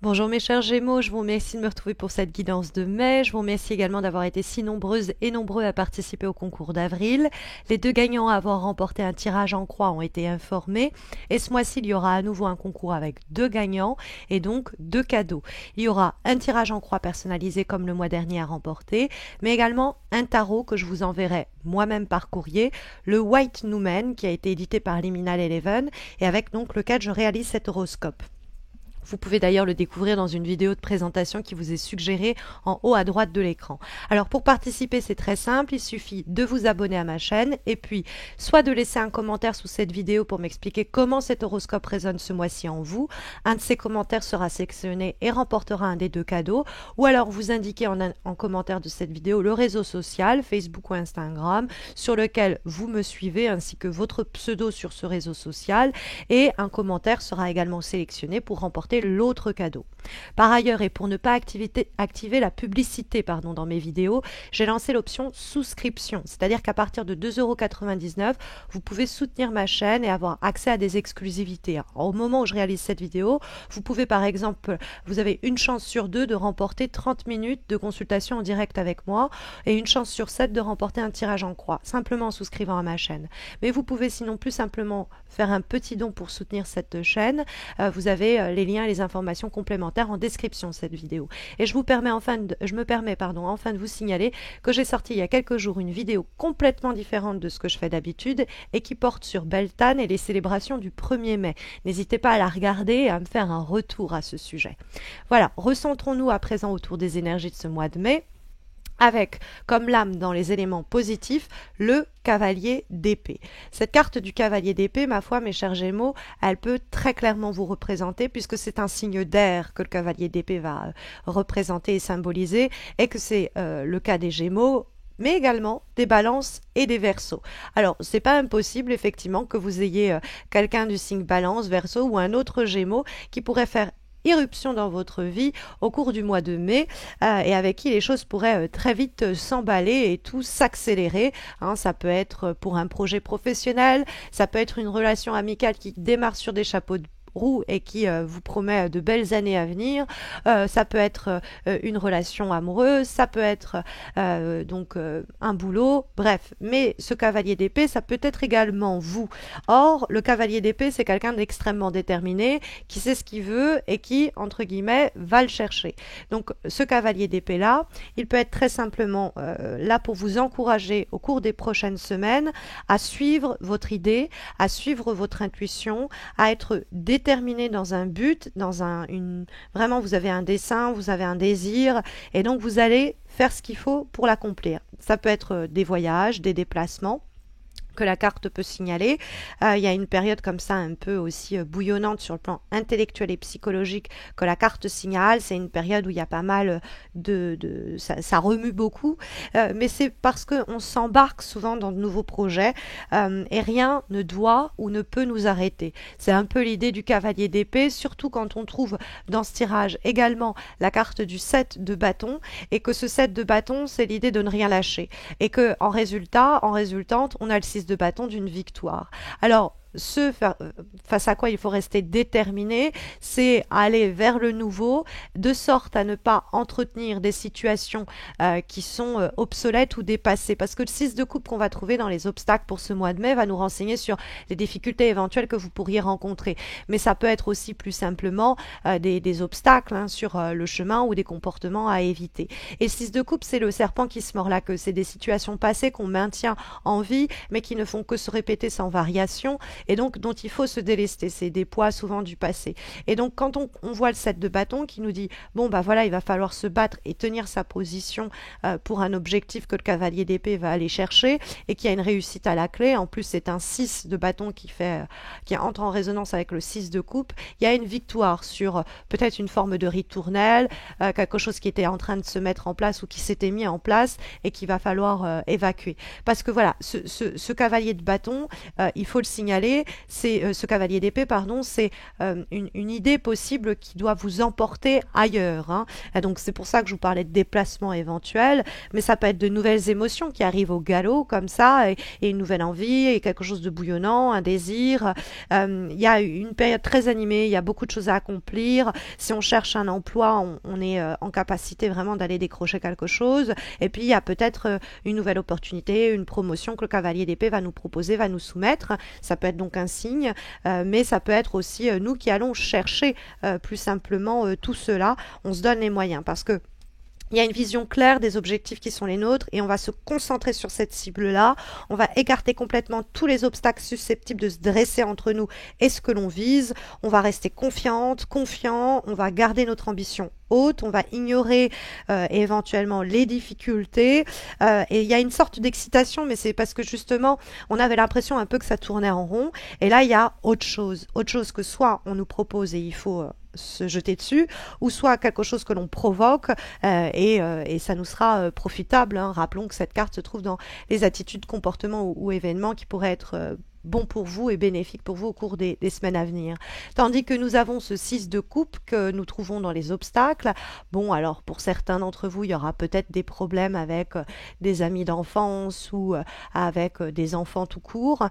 Bonjour mes chers Gémeaux, je vous remercie de me retrouver pour cette guidance de mai. Je vous remercie également d'avoir été si nombreuses et nombreux à participer au concours d'avril. Les 2 gagnants à avoir remporté un tirage en croix ont été informés. Et ce mois-ci, il y aura à nouveau un concours avec 2 gagnants et donc 2 cadeaux. Il y aura un tirage en croix personnalisé comme le mois dernier à remporter, mais également un tarot que je vous enverrai moi-même par courrier, le White Numen qui a été édité par Liminal Eleven et avec donc lequel je réalise cet horoscope. Vous pouvez d'ailleurs le découvrir dans une vidéo de présentation qui vous est suggérée en haut à droite de l'écran. Alors pour participer, c'est très simple, il suffit de vous abonner à ma chaîne et puis soit de laisser un commentaire sous cette vidéo pour m'expliquer comment cet horoscope résonne ce mois-ci en vous. Un de ces commentaires sera sélectionné et remportera un des 2 cadeaux, ou alors vous indiquez en commentaire de cette vidéo le réseau social, Facebook ou Instagram, sur lequel vous me suivez ainsi que votre pseudo sur ce réseau social, et un commentaire sera également sélectionné pour remporter l'autre cadeau. Par ailleurs, et pour ne pas activer la publicité dans mes vidéos, j'ai lancé l'option souscription, c'est-à-dire qu'à partir de 2,99 €, vous pouvez soutenir ma chaîne et avoir accès à des exclusivités. Au moment où je réalise cette vidéo, vous pouvez par exemple, vous avez une chance sur 2 de remporter 30 minutes de consultation en direct avec moi et une chance sur 7 de remporter un tirage en croix, simplement en souscrivant à ma chaîne. Mais vous pouvez sinon plus simplement faire un petit don pour soutenir cette chaîne. Vous avez les liens et les informations complémentaires en description de cette vidéo. Et je me permets enfin de vous signaler que j'ai sorti il y a quelques jours une vidéo complètement différente de ce que je fais d'habitude et qui porte sur Beltane et les célébrations du 1er mai. N'hésitez pas à la regarder et à me faire un retour à ce sujet. Voilà, recentrons-nous à présent autour des énergies de ce mois de mai, avec comme lame dans les éléments positifs le cavalier d'épée. Cette carte du cavalier d'épée, ma foi, mes chers Gémeaux, elle peut très clairement vous représenter puisque c'est un signe d'air que le cavalier d'épée va représenter et symboliser, et que c'est le cas des Gémeaux, mais également des balances et des verseaux. Alors, c'est pas impossible, effectivement, que vous ayez quelqu'un du signe balance, verseau ou un autre Gémeaux qui pourrait faire irruption dans votre vie au cours du mois de mai et avec qui les choses pourraient très vite s'emballer et tout s'accélérer. Ça peut être pour un projet professionnel, ça peut être une relation amicale qui démarre sur des chapeaux de roue et qui vous promet de belles années à venir. Ça peut être une relation amoureuse, ça peut être un boulot, bref. Mais ce cavalier d'épée, ça peut être également vous. Or, le cavalier d'épée, c'est quelqu'un d'extrêmement déterminé, qui sait ce qu'il veut et qui, entre guillemets, va le chercher. Donc, ce cavalier d'épée-là, il peut être très simplement là pour vous encourager au cours des prochaines semaines à suivre votre idée, à suivre votre intuition, à être déterminé dans un but, vraiment vous avez un dessein, vous avez un désir et donc vous allez faire ce qu'il faut pour l'accomplir. Ça peut être des voyages, des déplacements que la carte peut signaler. Il y a une période comme ça un peu aussi bouillonnante sur le plan intellectuel et psychologique que la carte signale. C'est une période où il y a pas mal ça remue beaucoup, mais c'est parce qu'on s'embarque souvent dans de nouveaux projets et rien ne doit ou ne peut nous arrêter. C'est un peu l'idée du cavalier d'épée, surtout quand on trouve dans ce tirage également la carte du 7 de bâton, et que ce 7 de bâton, c'est l'idée de ne rien lâcher, et que en résultante, on a le 6 de bâton d'une victoire. Alors, face à quoi il faut rester déterminé, c'est aller vers le nouveau, de sorte à ne pas entretenir des situations qui sont obsolètes ou dépassées. Parce que le 6 de coupe qu'on va trouver dans les obstacles pour ce mois de mai va nous renseigner sur les difficultés éventuelles que vous pourriez rencontrer. Mais ça peut être aussi plus simplement des obstacles sur le chemin ou des comportements à éviter. Et le 6 de coupe, c'est le serpent qui se mord la queue. C'est des situations passées qu'on maintient en vie, mais qui ne font que se répéter sans variation, et donc dont il faut se délester. C'est des poids souvent du passé. Et donc quand on voit le 7 de bâton qui nous dit bon bah voilà, il va falloir se battre et tenir sa position pour un objectif que le cavalier d'épée va aller chercher et qui a une réussite à la clé. En plus c'est un 6 de bâton qui entre en résonance avec le 6 de coupe. Il y a une victoire sur peut-être une forme de ritournelle, quelque chose qui était en train de se mettre en place ou qui s'était mis en place et qu'il va falloir évacuer. Parce que voilà, ce cavalier de bâton, il faut le signaler, ce cavalier d'épée, pardon, c'est une idée possible qui doit vous emporter ailleurs, hein. Et donc c'est pour ça que je vous parlais de déplacement éventuel, mais ça peut être de nouvelles émotions qui arrivent au galop comme ça, et une nouvelle envie, et quelque chose de bouillonnant, un désir. Il y a une période très animée, il y a beaucoup de choses à accomplir. Si on cherche un emploi, on est en capacité vraiment d'aller décrocher quelque chose. Et puis il y a peut-être une nouvelle opportunité, une promotion que le cavalier d'épée va nous proposer, va nous soumettre. Ça peut être donc un signe, mais ça peut être aussi nous qui allons chercher plus simplement tout cela. On se donne les moyens parce que il y a une vision claire des objectifs qui sont les nôtres et on va se concentrer sur cette cible-là. On va écarter complètement tous les obstacles susceptibles de se dresser entre nous et ce que l'on vise. On va rester confiant, on va garder notre ambition haute, on va ignorer éventuellement les difficultés et il y a une sorte d'excitation, mais c'est parce que justement on avait l'impression un peu que ça tournait en rond, et là il y a autre chose que soit on nous propose et il faut se jeter dessus, ou soit quelque chose que l'on provoque et ça nous sera profitable, hein. Rappelons que cette carte se trouve dans les attitudes, comportements ou événements qui pourraient être bon pour vous et bénéfique pour vous au cours des semaines à venir. Tandis que nous avons ce 6 de coupe que nous trouvons dans les obstacles. Bon, alors pour certains d'entre vous, il y aura peut-être des problèmes avec des amis d'enfance ou avec des enfants tout court,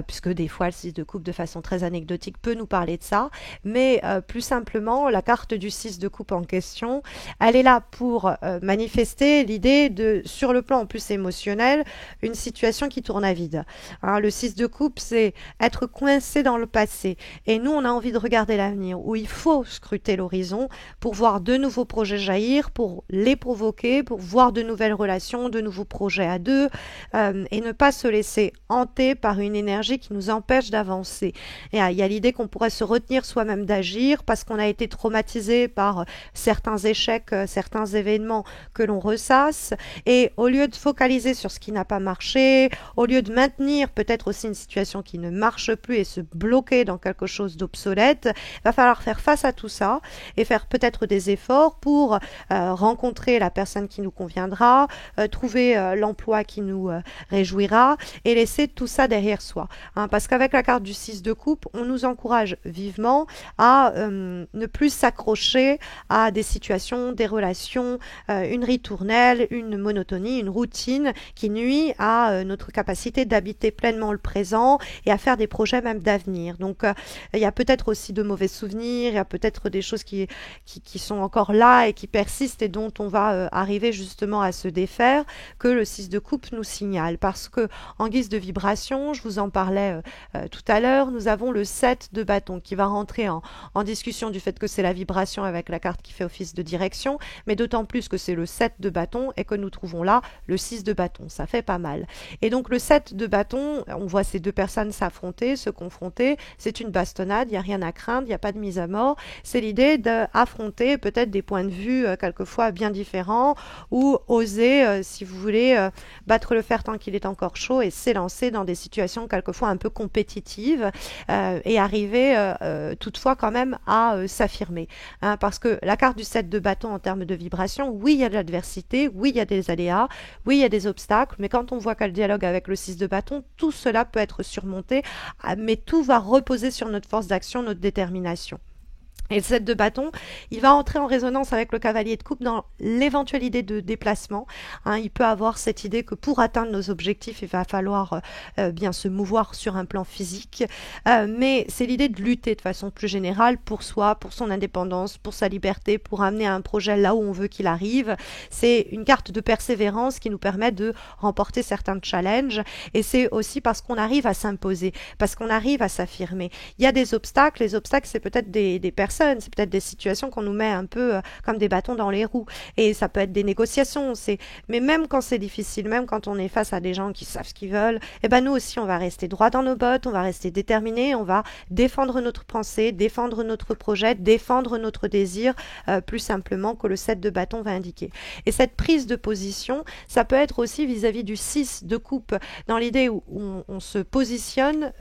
puisque des fois le 6 de coupe de façon très anecdotique peut nous parler de ça. Mais plus simplement, la carte du 6 de coupe en question, elle est là pour manifester l'idée de, sur le plan en plus émotionnel, une situation qui tourne à vide. Hein, le 6 de coupe, c'est être coincé dans le passé. Et nous, on a envie de regarder l'avenir, où il faut scruter l'horizon pour voir de nouveaux projets jaillir, pour les provoquer, pour voir de nouvelles relations, de nouveaux projets à deux, et ne pas se laisser hanter par une énergie qui nous empêche d'avancer. Et il y a l'idée qu'on pourrait se retenir soi-même d'agir parce qu'on a été traumatisé par certains échecs, certains événements que l'on ressasse. Et au lieu de focaliser sur ce qui n'a pas marché, au lieu de maintenir peut-être aussi une situation qui ne marche plus et se bloquer dans quelque chose d'obsolète, il va falloir faire face à tout ça et faire peut-être des efforts pour rencontrer la personne qui nous conviendra, trouver l'emploi qui nous réjouira et laisser tout ça derrière soi. Hein, parce qu'avec la carte du 6 de coupe, on nous encourage vivement à ne plus s'accrocher à des situations, des relations, une ritournelle, une monotonie, une routine qui nuit à notre capacité d'habiter pleinement le présent et à faire des projets même d'avenir. Donc il y a peut-être aussi de mauvais souvenirs, il y a peut-être des choses qui sont encore là et qui persistent et dont on va arriver justement à se défaire, que le 6 de coupe nous signale. Parce que en guise de vibration, je vous en parlais tout à l'heure, nous avons le 7 de bâton qui va rentrer en discussion du fait que c'est la vibration avec la carte qui fait office de direction, mais d'autant plus que c'est le 7 de bâton et que nous trouvons là le 6 de bâton. Ça fait pas mal. Et donc le 7 de bâton, on voit ces deux personnes s'affronter, se confronter, c'est une bastonnade, il n'y a rien à craindre, il n'y a pas de mise à mort, c'est l'idée d'affronter peut-être des points de vue quelquefois bien différents, ou oser, si vous voulez, battre le fer tant qu'il est encore chaud et s'élancer dans des situations quelquefois un peu compétitives et arriver toutefois quand même à s'affirmer. Hein, parce que la carte du 7 de bâton en termes de vibration, oui il y a de l'adversité, oui il y a des aléas, oui il y a des obstacles, mais quand on voit qu'elle dialogue avec le 6 de bâton, tout cela peut être surmonté, mais tout va reposer sur notre force d'action, notre détermination. Et le 7 de bâton, il va entrer en résonance avec le cavalier de coupe dans l'éventuelle idée de déplacement. Hein, il peut avoir cette idée que pour atteindre nos objectifs, il va falloir bien se mouvoir sur un plan physique. Mais c'est l'idée de lutter de façon plus générale pour soi, pour son indépendance, pour sa liberté, pour amener un projet là où on veut qu'il arrive. C'est une carte de persévérance qui nous permet de remporter certains challenges. Et c'est aussi parce qu'on arrive à s'imposer, parce qu'on arrive à s'affirmer. Il y a des obstacles. Les obstacles, c'est peut-être des personnes, c'est peut-être des situations qu'on nous met un peu comme des bâtons dans les roues, et ça peut être des négociations, mais même quand c'est difficile, même quand on est face à des gens qui savent ce qu'ils veulent, et ben nous aussi on va rester droit dans nos bottes, on va rester déterminé, on va défendre notre pensée, défendre notre projet, défendre notre désir, plus simplement que le 7 de bâton va indiquer. Et cette prise de position, ça peut être aussi vis-à-vis du 6 de coupe, dans l'idée où on se positionne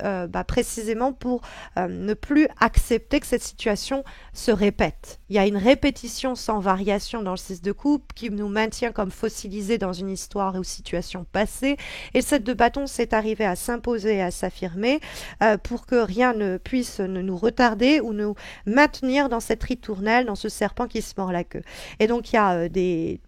précisément pour ne plus accepter que cette situation se répète. Il y a une répétition sans variation dans le 6 de coupe qui nous maintient comme fossilisés dans une histoire ou situation passée. Et le 7 de bâton, c'est arrivé à s'imposer et à s'affirmer pour que rien ne puisse nous retarder ou nous maintenir dans cette ritournelle, dans ce serpent qui se mord la queue. Et donc il y a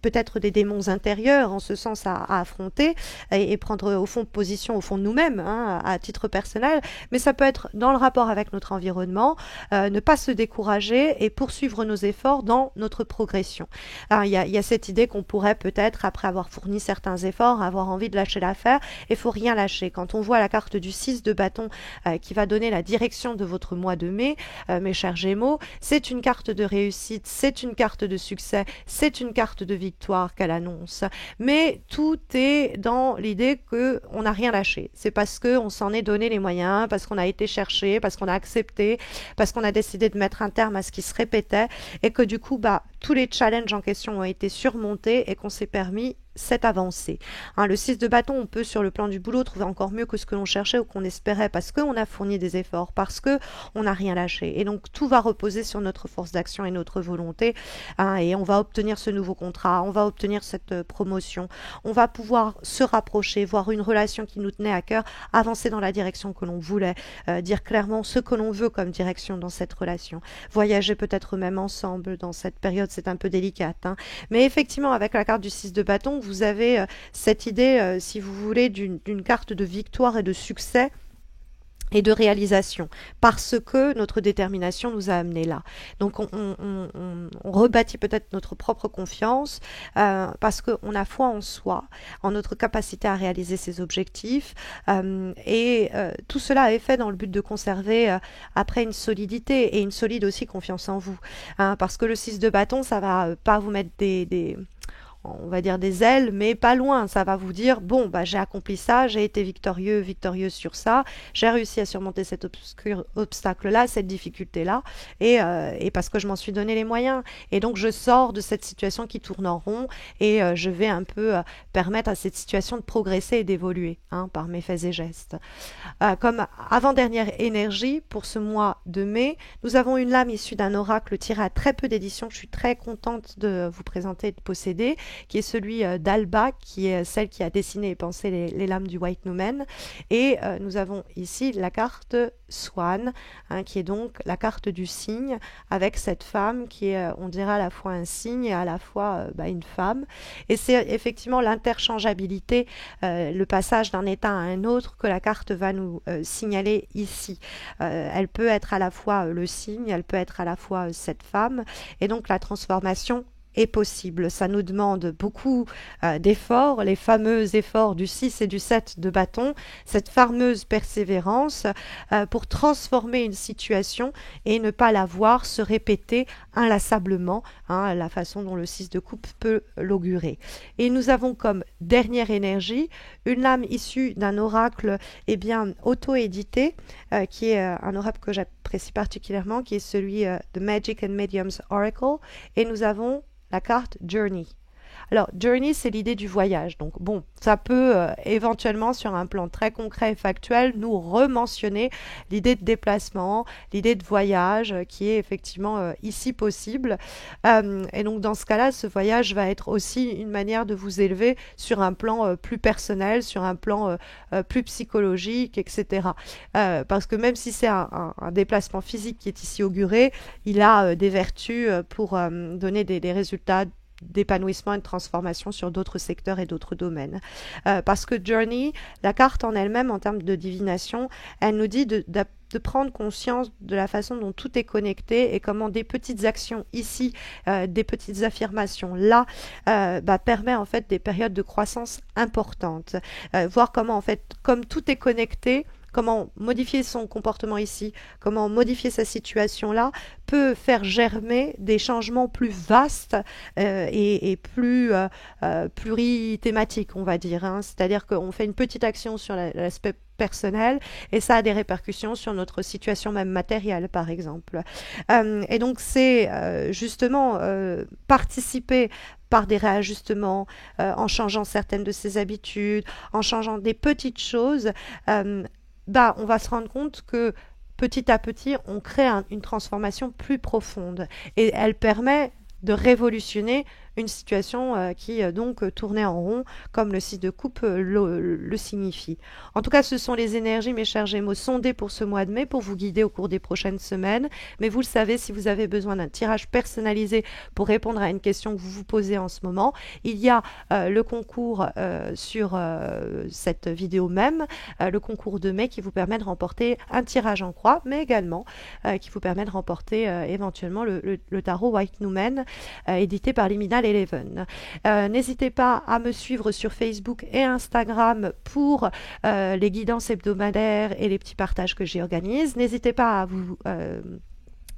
peut-être des démons intérieurs en ce sens à affronter et prendre au fond position au fond de nous-mêmes, hein, à titre personnel, mais ça peut être dans le rapport avec notre environnement, ne pas se décourager et poursuivre nos efforts dans notre progression. Alors, il y a cette idée qu'on pourrait peut-être, après avoir fourni certains efforts, avoir envie de lâcher l'affaire, et il faut rien lâcher. Quand on voit la carte du 6 de bâton qui va donner la direction de votre mois de mai, mes chers Gémeaux, c'est une carte de réussite, c'est une carte de succès, c'est une carte de victoire qu'elle annonce. Mais tout est dans l'idée qu'on n'a rien lâché. C'est parce qu'on s'en est donné les moyens, parce qu'on a été chercher, parce qu'on a accepté, parce qu'on a décidé de mettre un terme à ce qui se répétait, et que du coup, tous les challenges en question ont été surmontés et qu'on s'est permis cette avancée. Hein, le 6 de bâton, on peut sur le plan du boulot trouver encore mieux que ce que l'on cherchait ou qu'on espérait parce qu'on a fourni des efforts, parce qu'on n'a rien lâché. Et donc tout va reposer sur notre force d'action et notre volonté. Hein, et on va obtenir ce nouveau contrat, on va obtenir cette promotion, on va pouvoir se rapprocher, voir une relation qui nous tenait à cœur, avancer dans la direction que l'on voulait, dire clairement ce que l'on veut comme direction dans cette relation, voyager peut-être même ensemble dans cette période, c'est un peu délicate. Hein. Mais effectivement, avec la carte du 6 de bâton, vous avez cette idée, si vous voulez, d'une carte de victoire et de succès et de réalisation, parce que notre détermination nous a amenés là. Donc on rebâtit peut-être notre propre confiance, parce qu'on a foi en soi, en notre capacité à réaliser ses objectifs, et tout cela est fait dans le but de conserver après une solidité, et une solide aussi confiance en vous. Hein, parce que le 6 de bâton, ça va pas vous mettre on va dire des ailes, mais pas loin. Ça va vous dire, bon, j'ai accompli ça, j'ai été victorieuse sur ça, j'ai réussi à surmonter cet obstacle-là, cette difficulté-là, et parce que je m'en suis donné les moyens. Et donc, je sors de cette situation qui tourne en rond, et je vais un peu permettre à cette situation de progresser et d'évoluer, hein, par mes faits et gestes. Comme avant-dernière énergie, pour ce mois de mai, nous avons une lame issue d'un oracle tiré à très peu d'éditions. Je suis très contente de vous présenter et de posséder, qui est celui d'Alba, qui est celle qui a dessiné et pensé les lames du White Numen. Et nous avons ici la carte Swan, hein, qui est donc la carte du cygne, avec cette femme qui est, on dirait, à la fois un cygne et à la fois une femme. Et c'est effectivement l'interchangeabilité, le passage d'un état à un autre que la carte va nous signaler ici. Elle peut être à la fois le cygne, elle peut être à la fois cette femme, et donc la transformation est possible. Ça nous demande beaucoup d'efforts, les fameux efforts du 6 et du 7 de bâton, cette fameuse persévérance pour transformer une situation et ne pas la voir se répéter inlassablement, hein, la façon dont le 6 de coupe peut l'augurer. Et nous avons comme dernière énergie une lame issue d'un oracle auto-édité, qui est un oracle que j'apprécie particulièrement, qui est celui de Magic and Mediums Oracle, et nous avons la carte Journey. Alors, Journey, c'est l'idée du voyage. Donc, bon, ça peut éventuellement, sur un plan très concret et factuel, nous rementionner l'idée de déplacement, l'idée de voyage, qui est effectivement ici possible. Et donc, dans ce cas-là, ce voyage va être aussi une manière de vous élever sur un plan plus personnel, sur un plan plus psychologique, etc. Parce que même si c'est un déplacement physique qui est ici auguré, il a des vertus pour donner des résultats d'épanouissement et de transformation sur d'autres secteurs et d'autres domaines. Parce que Journey, la carte en elle-même, en termes de divination, elle nous dit de prendre conscience de la façon dont tout est connecté et comment des petites actions ici, des petites affirmations là, permet en fait des périodes de croissance importantes. Voir comment en fait, comme tout est connecté, comment modifier son comportement ici, comment modifier sa situation là, peut faire germer des changements plus vastes et plus plurithématiques, on va dire. Hein. C'est-à-dire qu'on fait une petite action sur l'aspect personnel et ça a des répercussions sur notre situation même matérielle, par exemple. Et donc c'est justement participer par des réajustements, en changeant certaines de ses habitudes, en changeant des petites choses, on va se rendre compte que petit à petit, on crée une transformation plus profonde et elle permet de révolutionner une situation qui donc tournait en rond, comme le 6 de coupe le signifie. En tout cas, ce sont les énergies, mes chers Gémeaux, sondées pour ce mois de mai, pour vous guider au cours des prochaines semaines. Mais vous le savez, si vous avez besoin d'un tirage personnalisé pour répondre à une question que vous vous posez en ce moment, il y a le concours sur cette vidéo même, le concours de mai qui vous permet de remporter un tirage en croix, mais également qui vous permet de remporter éventuellement le tarot White Numen, édité par Liminal Eleven. N'hésitez pas à me suivre sur Facebook et Instagram pour les guidances hebdomadaires et les petits partages que j'y organise. N'hésitez pas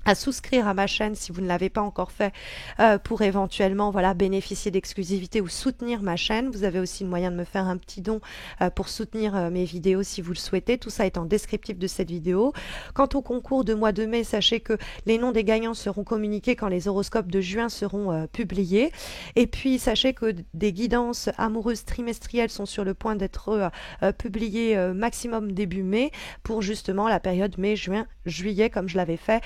à souscrire à ma chaîne si vous ne l'avez pas encore fait pour éventuellement bénéficier d'exclusivité ou soutenir ma chaîne. Vous avez aussi le moyen de me faire un petit don pour soutenir mes vidéos si vous le souhaitez. Tout ça est en descriptif de cette vidéo. Quant au concours de mois de mai, sachez que les noms des gagnants seront communiqués quand les horoscopes de juin seront publiés. Et puis sachez que des guidances amoureuses trimestrielles sont sur le point d'être publiées maximum début mai pour justement la période mai, juin, juillet comme je l'avais fait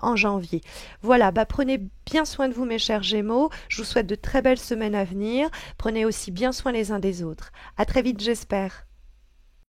en janvier. Voilà, prenez bien soin de vous mes chers Gémeaux, je vous souhaite de très belles semaines à venir, prenez aussi bien soin les uns des autres. À très vite j'espère.